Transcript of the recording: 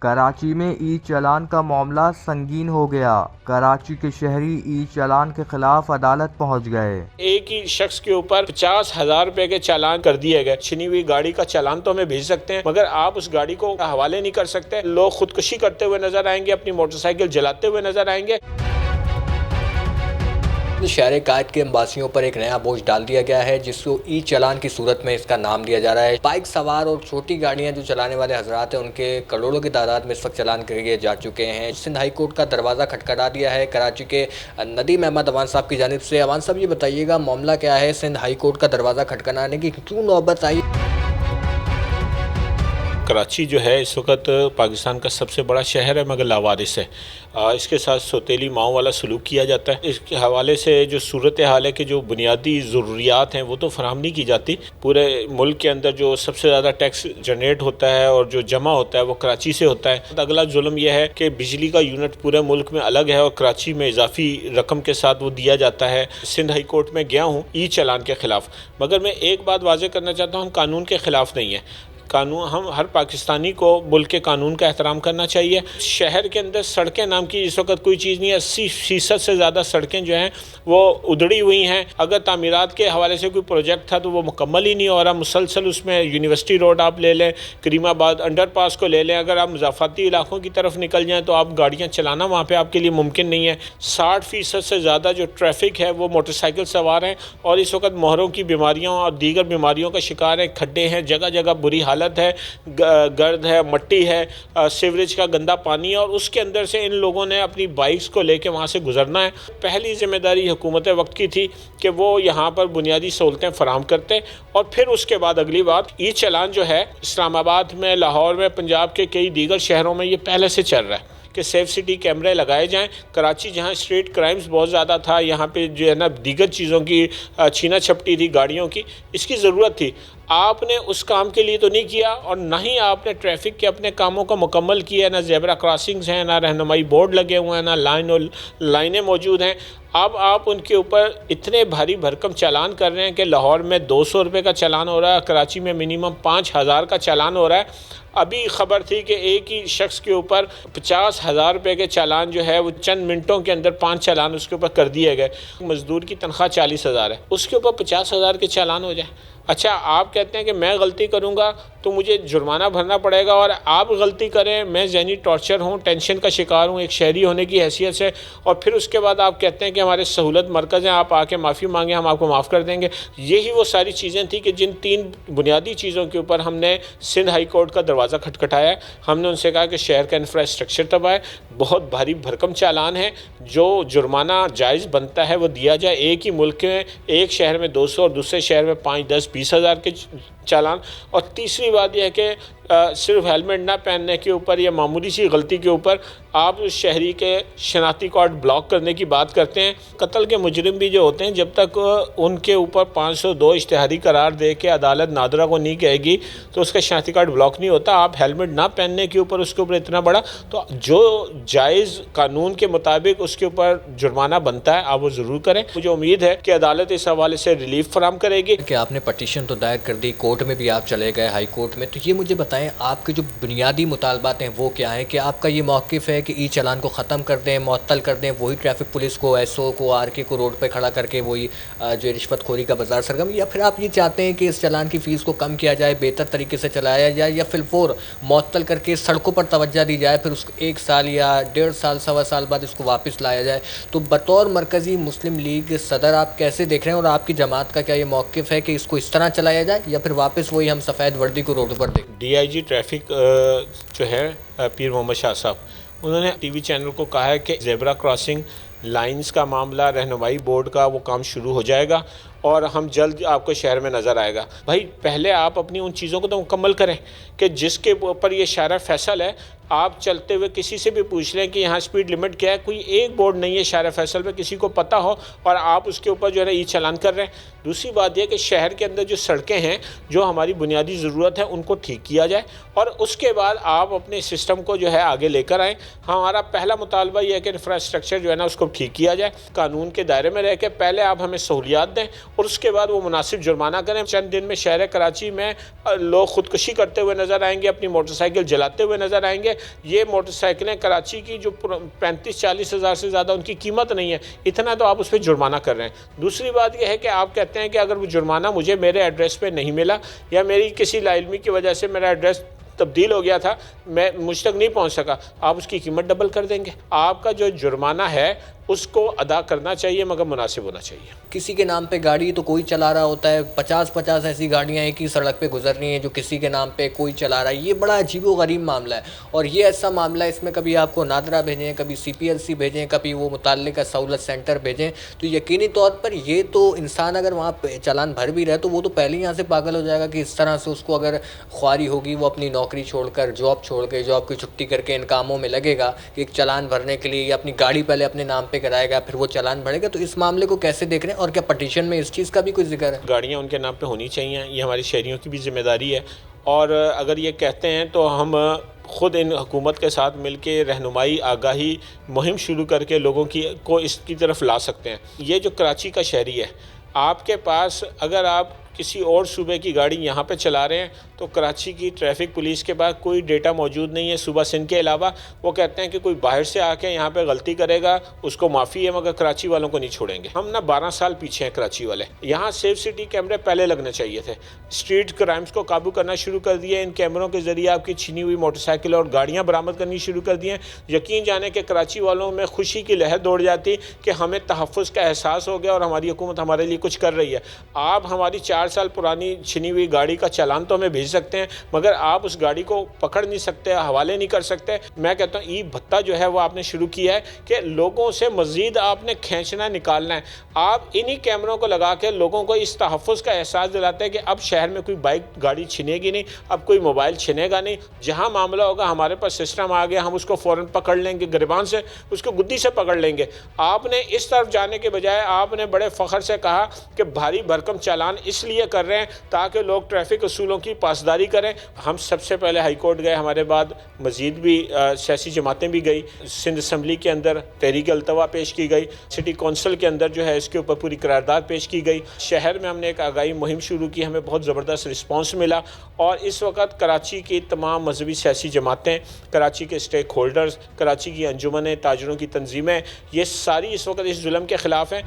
کراچی میں ای چالان کا معاملہ سنگین ہو گیا۔ کراچی کے شہری ای چالان کے خلاف عدالت پہنچ گئے۔ ایک ہی شخص کے اوپر 50,000 روپے کے چالان کر دیے گئے۔ چھنی ہوئی گاڑی کا چالان تو ہمیں بھیج سکتے ہیں، مگر آپ اس گاڑی کو حوالے نہیں کر سکتے۔ لوگ خودکشی کرتے ہوئے نظر آئیں گے، اپنی موٹر سائیکل جلاتے ہوئے نظر آئیں گے۔ شہر قائد کے امباسیوں پر ایک نیا بوجھ ڈال دیا گیا ہے، جس کو ای چالان کی صورت میں اس کا نام دیا جا رہا ہے۔ بائک سوار اور چھوٹی گاڑیاں جو چلانے والے حضرات ہیں، ان کے کروڑوں کی تعداد میں اس وقت چالان کیے جا چکے ہیں۔ سندھ ہائی کورٹ کا دروازہ کھٹکھٹا دیا ہے کراچی کے ندیم احمد اوان صاحب کی جانب سے۔ اوان صاحب یہ بتائیے گا معاملہ کیا ہے؟ سندھ ہائی کورٹ کا دروازہ کھٹکھٹانے کی کیوں نوبت آئی؟ کراچی جو ہے اس وقت پاکستان کا سب سے بڑا شہر ہے، مگر لاوارث ہے۔ اس کے ساتھ سوتیلی ماؤں والا سلوک کیا جاتا ہے۔ اس کے حوالے سے جو صورتحال ہے کہ جو بنیادی ضروریات ہیں وہ تو فراہم نہیں کی جاتی۔ پورے ملک کے اندر جو سب سے زیادہ ٹیکس جنریٹ ہوتا ہے اور جو جمع ہوتا ہے وہ کراچی سے ہوتا ہے۔ اگلا ظلم یہ ہے کہ بجلی کا یونٹ پورے ملک میں الگ ہے اور کراچی میں اضافی رقم کے ساتھ وہ دیا جاتا ہے۔ سندھ ہائی کورٹ میں گیا ہوں ای چالان کے خلاف، مگر میں ایک بات واضح کرنا چاہتا ہوں، ہم قانون کے خلاف نہیں ہیں۔ ہم ہر پاکستانی کو ملک کے قانون کا احترام کرنا چاہیے۔ شہر کے اندر سڑکیں نام کی اس وقت کوئی چیز نہیں ہے۔ 80% سے زیادہ سڑکیں جو ہیں وہ ادڑی ہوئی ہیں۔ اگر تعمیرات کے حوالے سے کوئی پروجیکٹ تھا تو وہ مکمل ہی نہیں ہو رہا۔ مسلسل اس میں یونیورسٹی روڈ آپ لے لیں، کریم آباد انڈر پاس کو لے لیں، اگر آپ مضافاتی علاقوں کی طرف نکل جائیں تو آپ گاڑیاں چلانا وہاں پہ آپ کے لیے ممکن نہیں ہے۔ 60% سے زیادہ جو ٹریفک ہے وہ موٹر سائیکل سوار ہیں اور اس وقت مہروں کی بیماریوں اور دیگر بیماریوں کا شکار ہیں۔ کھڈے ہیں، جگہ جگہ بری حالت ہے، گرد ہے، مٹی ہے، سیوریج کا گندا پانی ہے، اور اس کے اندر سے ان لوگوں نے اپنی بائکس کو لے کے وہاں سے گزرنا ہے۔ پہلی ذمہ داری حکومت وقت کی تھی کہ وہ یہاں پر بنیادی سہولتیں فراہم کرتے، اور پھر اس کے بعد اگلی بات ای چالان جو ہے اسلام آباد میں، لاہور میں، پنجاب کے کئی دیگر شہروں میں یہ پہلے سے چل رہا ہے کہ سیف سٹی کیمرے لگائے جائیں۔ کراچی جہاں اسٹریٹ کرائمز بہت زیادہ تھا، یہاں پہ جو ہے نا دیگر چیزوں کی چھینا چھپٹی تھی، گاڑیوں کی، اس کی ضرورت تھی۔ آپ نے اس کام کے لیے تو نہیں کیا، اور نہ ہی آپ نے ٹریفک کے اپنے کاموں کو مکمل کیا۔ نہ زیبرا کراسنگز ہیں، نہ رہنمائی بورڈ لگے ہوئے ہیں، نہ لائنیں موجود ہیں۔ اب آپ ان کے اوپر اتنے بھاری بھرکم چالان کر رہے ہیں کہ لاہور میں 200 روپے کا چالان ہو رہا ہے، کراچی میں منیمم 5,000 کا چالان ہو رہا ہے۔ ابھی خبر تھی کہ ایک ہی شخص کے اوپر 50,000 روپے کے چالان جو ہے وہ چند منٹوں کے اندر 5 چالان اس کے اوپر کر دیے گئے۔ مزدور کی تنخواہ 40,000 ہے، اس کے اوپر 50,000 کے چالان ہو جائیں۔ اچھا، آپ کہتے ہیں کہ میں غلطی کروں گا تو مجھے جرمانہ بھرنا پڑے گا، اور آپ غلطی کریں، میں ذہنی ٹارچر ہوں، ٹینشن کا شکار ہوں ایک شہری ہونے کی حیثیت سے، اور پھر اس کے بعد آپ کہتے ہیں کہ ہمارے سہولت مرکز ہیں، آپ آ کے معافی مانگیں، ہم آپ کو معاف کر دیں گے۔ یہی وہ ساری چیزیں تھیں کہ جن 3 بنیادی چیزوں کے اوپر ہم نے سندھ ہائی کورٹ کا دروازہ کھٹکھٹایا ہے۔ ہم نے ان سے کہا کہ شہر کا انفراسٹرکچر تباہ ہے، بہت بھاری بھرکم چالان ہے، جو جرمانہ جائز بنتا ہے وہ دیا جائے۔ ایک ہی ملک میں ایک شہر میں 200 اور دوسرے شہر میں 5, 10, 20,000 کے چالان۔ اور تیسری بات یہ ہے کہ صرف ہیلمٹ نہ پہننے کے اوپر یا معمولی سی غلطی کے اوپر آپ اس شہری کے شناختی کارڈ بلاک کرنے کی بات کرتے ہیں۔ قتل کے مجرم بھی جو ہوتے ہیں، جب تک ان کے اوپر 502 اشتہاری قرار دے کے عدالت نادرہ کو نہیں کہے گی تو اس کا شناختی کارڈ بلاک نہیں ہوتا۔ آپ ہیلمٹ نہ پہننے کے اوپر اس کے اوپر اتنا بڑا، تو جو جائز قانون کے مطابق اس کے اوپر جرمانہ بنتا ہے آپ وہ ضرور کریں۔ مجھے امید ہے کہ عدالت اس حوالے سے ریلیف فراہم کرے گی۔ کہ آپ نے پٹیشن تو دائر کر دی، کورٹ میں بھی آپ چلے گئے، ہائی کورٹ میں، تو یہ مجھے بتائیں آپ کے جو بنیادی مطالبات ہیں وہ کیا ہیں؟ کہ آپ کا یہ موقف ہے کہ ای چالان کو ختم کر دیں، معطل کر دیں، وہی ٹریفک پولیس کو، ایس او کو، آر کے کو روڈ پہ کھڑا کر کے وہی جو رشوت خوری کا بازار سرگرم، یا پھر آپ یہ چاہتے ہیں کہ اس چالان کی فیس کو کم کیا جائے، بہتر طریقے سے چلایا جائے، یا پھر فور معطل کر کے سڑکوں پر توجہ دی جائے، پھر اس کو 1 سال یا 1.5 سال، 1.25 سال بعد اس کو واپس لایا جائے؟ تو بطور مرکزی مسلم لیگ صدر آپ کیسے دیکھ رہے ہیں، اور آپ کی جماعت کا کیا یہ موقف ہے کہ اس کو اس طرح چلایا جائے، یا پھر واپس وہی ہم سفید وردی کو روڈ پر دیکھیں؟ ڈی آئی جی ٹریفک جو ہے پیر محمد شاہ صاحب، انہوں نے ٹی وی چینل کو کہا ہے کہ زیبرا کراسنگ لائنز کا معاملہ، رہنمائی بورڈ کا، وہ کام شروع ہو جائے گا اور ہم جلد آپ کو شہر میں نظر آئے گا۔ بھائی پہلے آپ اپنی ان چیزوں کو تو مکمل کریں کہ جس کے اوپر یہ شارع فیصل ہے، آپ چلتے ہوئے کسی سے بھی پوچھ لیں کہ یہاں سپیڈ لیمٹ کیا ہے، کوئی ایک بورڈ نہیں ہے شارع فیصل پہ کسی کو پتہ ہو، اور آپ اس کے اوپر جو ہے نا ای چالان کر رہے ہیں۔ دوسری بات یہ کہ شہر کے اندر جو سڑکیں ہیں، جو ہماری بنیادی ضرورت ہے، ان کو ٹھیک کیا جائے، اور اس کے بعد آپ اپنے سسٹم کو جو ہے آگے لے کر آئیں۔ ہمارا پہلا مطالبہ یہ ہے کہ انفراسٹرکچر جو ہے نا اس کو ٹھیک کیا جائے، قانون کے دائرے میں رہ کے پہلے آپ ہمیں سہولیات دیں، اور اس کے بعد وہ مناسب جرمانہ کریں. چند دن میں شہر کراچی میں لوگ خودکشی کرتے ہوئے نظر آئیں گے, اپنی موٹر سائیکل جلاتے ہوئے نظر آئیں گے. یہ موٹر سائیکلیں کراچی کی جو 35-40 ہزار سے زیادہ ان کی قیمت نہیں ہے, اتنا تو آپ اس پہ جرمانہ کر رہے ہیں. دوسری بات یہ ہے کہ آپ کہتے ہیں کہ اگر وہ جرمانہ مجھے میرے ایڈریس پہ نہیں ملا یا میری کسی لا علمی کی وجہ سے میرا ایڈریس تبدیل ہو گیا تھا, میں مجھ تک نہیں پہنچ سکا, آپ اس کی قیمت ڈبل کر دیں گے. آپ کا جو جرمانہ ہے اس کو ادا کرنا چاہیے مگر مناسب ہونا چاہیے. کسی کے نام پہ گاڑی تو کوئی چلا رہا ہوتا ہے, 50 ایسی گاڑیاں ایک ہی سڑک پہ گزر رہی ہیں جو کسی کے نام پہ کوئی چلا رہا ہے. یہ بڑا عجیب و غریب معاملہ ہے, اور یہ ایسا معاملہ ہے اس میں کبھی آپ کو نادرہ بھیجیں, کبھی CPLC بھیجیں, کبھی وہ متعلقہ سہولت سینٹر بھیجیں, تو یقینی طور پر یہ تو انسان اگر وہاں پہ چالان بھر بھی رہے تو وہ تو پہلے ہی یہاں سے پاگل ہو جائے گا کہ اس طرح سے اس کو اگر خواری ہوگی, وہ اپنی نوکری چھوڑ کر, جاب چھوڑ کے, جاب کی چھٹی کر کے ان کاموں میں لگے گا کہ ایک چالان بھرنے کے لیے, یا اپنی گاڑی پہلے اپنے نام پہ کرائے گا پھر وہ چالان بھرے گا. تو اس معاملے کو کیسے دیکھ رہے ہیں, اور کیا پٹیشن میں اس چیز کا بھی کوئی ذکر ہے؟ گاڑیاں ان کے نام پہ ہونی چاہیے, یہ ہماری شہریوں کی بھی ذمہ داری ہے. اور اگر یہ کہتے ہیں تو ہم خود ان حکومت کے ساتھ مل کے رہنمائی آگاہی مہم شروع کر کے لوگوں کو اس کی طرف لا سکتے ہیں. یہ جو کراچی کا شہری ہے, آپ کے پاس اگر آپ کسی اور صوبے کی گاڑی یہاں پہ چلا رہے ہیں تو کراچی کی ٹریفک پولیس کے پاس کوئی ڈیٹا موجود نہیں ہے صوبہ سندھ کے علاوہ. وہ کہتے ہیں کہ کوئی باہر سے آ کے یہاں پہ غلطی کرے گا اس کو معافی ہے, مگر کراچی والوں کو نہیں چھوڑیں گے. ہم نا 12 سال پیچھے ہیں کراچی والے. یہاں سیف سٹی کیمرے پہلے لگنے چاہیے تھے. اسٹریٹ کرائمز کو قابو کرنا شروع کر دیا. ان کیمروں کے ذریعے آپ کی چھینی ہوئی موٹر سائیکل اور گاڑیاں برآمد کرنی شروع کر دی ہیں. یقین جانے کہ کراچی والوں میں خوشی کی لہر دوڑ جاتی کہ ہمیں تحفظ کا احساس ہو گیا اور ہماری حکومت ہمارے لیے کچھ کر رہی ہے. آپ ہماری 4 سال پرانی چھنی ہوئی گاڑی کا چالان تو ہمیں بھیج سکتے ہیں, مگر آپ اس گاڑی کو پکڑ نہیں سکتے, حوالے نہیں کر سکتے. میں کہتا ہوں ای بھتہ جو ہے وہ آپ نے شروع کیا ہے کہ لوگوں سے مزید آپ نے کھینچنا نکالنا ہے. آپ انہی کیمروں کو لگا کے لوگوں کو اس تحفظ کا احساس دلاتے ہیں کہ اب شہر میں کوئی بائک گاڑی چھنے گی نہیں, اب کوئی موبائل چھنے گا نہیں. جہاں معاملہ ہوگا ہمارے پاس سسٹم آ گیا, ہم اس کو فوراً پکڑ لیں گے, گریبان سے اس کو گدی سے پکڑ لیں گے. آپ نے اس طرف جانے کے بجائے آپ نے بڑے فخر سے کہا کہ بھاری بھرکم چالان اس لیے کر رہے ہیں تاکہ لوگ ٹریفک اصولوں کی پاسداری کریں. ہم سب سے پہلے ہائی کورٹ گئے, ہمارے بعد مزید بھی سیاسی جماعتیں بھی گئی. سندھ اسمبلی کے اندر تحریک التوا پیش کی گئی, سٹی کونسل کے اندر جو ہے اس کے اوپر پوری قرارداد پیش کی گئی. شہر میں ہم نے ایک آگاہی مہم شروع کی, ہمیں بہت زبردست رسپانس ملا. اور اس وقت کراچی کی تمام مذہبی سیاسی جماعتیں, کراچی کے اسٹیک ہولڈرز, کراچی کی انجمنیں, تاجروں کی تنظیمیں, یہ ساری اس وقت اس ظلم کے خلاف ہیں.